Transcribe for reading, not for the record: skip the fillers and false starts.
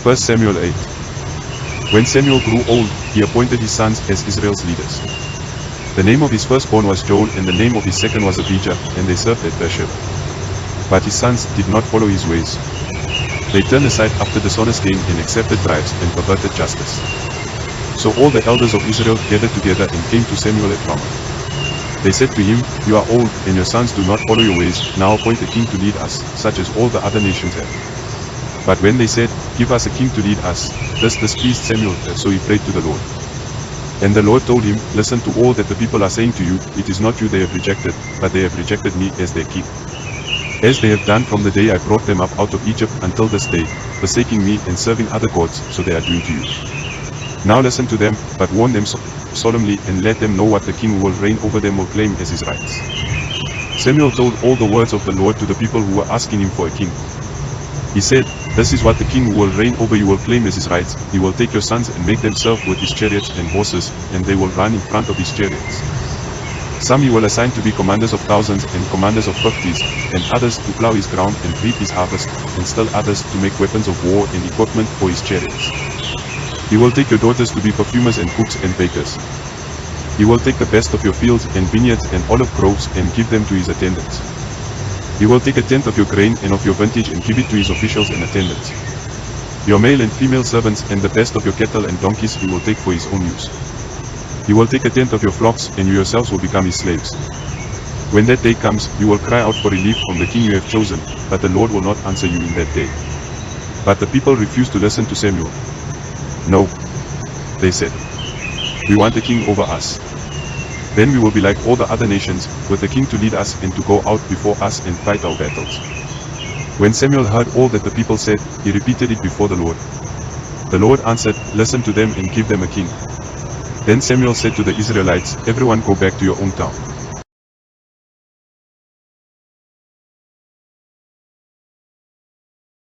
1 Samuel 8. When Samuel grew old, he appointed his sons as Israel's leaders. The name of his firstborn was Joel, and the name of his second was Abijah, and they served at Beersheba. But his sons did not follow his ways. They turned aside after dishonest gain and accepted bribes and perverted justice. So all the elders of Israel gathered together and came to Samuel at Ramah. They said to him, "You are old, and your sons do not follow your ways. Now appoint a king to lead us, such as all the other nations have." But when they said, "Give us a king to lead us," this displeased Samuel, so he prayed to the Lord. And the Lord told him, "Listen to all that the people are saying to you. It is not you they have rejected, but they have rejected me as their king. As they have done from the day I brought them up out of Egypt until this day, forsaking me and serving other gods, so they are doing to you. Now listen to them, but warn them solemnly, and let them know what the king who will reign over them will claim as his rights." Samuel told all the words of the Lord to the people who were asking him for a king. He said, "This is what the king who will reign over you will claim as his rights. He will take your sons and make them serve with his chariots and horses, and they will run in front of his chariots. Some he will assign to be commanders of thousands and commanders of 50s, and others to plow his ground and reap his harvest, and still others to make weapons of war and equipment for his chariots. He will take your daughters to be perfumers and cooks and bakers. He will take the best of your fields and vineyards and olive groves and give them to his attendants. He will take a tenth of your grain and of your vintage and give it to his officials and attendants. Your male and female servants and the best of your cattle and donkeys he will take for his own use. He will take a tenth of your flocks, and you yourselves will become his slaves. When that day comes, you will cry out for relief from the king you have chosen, but the Lord will not answer you in that day." But the people refused to listen to Samuel. "No," they said. "We want a king over us. Then we will be like all the other nations, with a king to lead us and to go out before us and fight our battles." When Samuel heard all that the people said, he repeated it before the Lord. The Lord answered, "Listen to them and give them a king." Then Samuel said to the Israelites, "Everyone go back to your own town."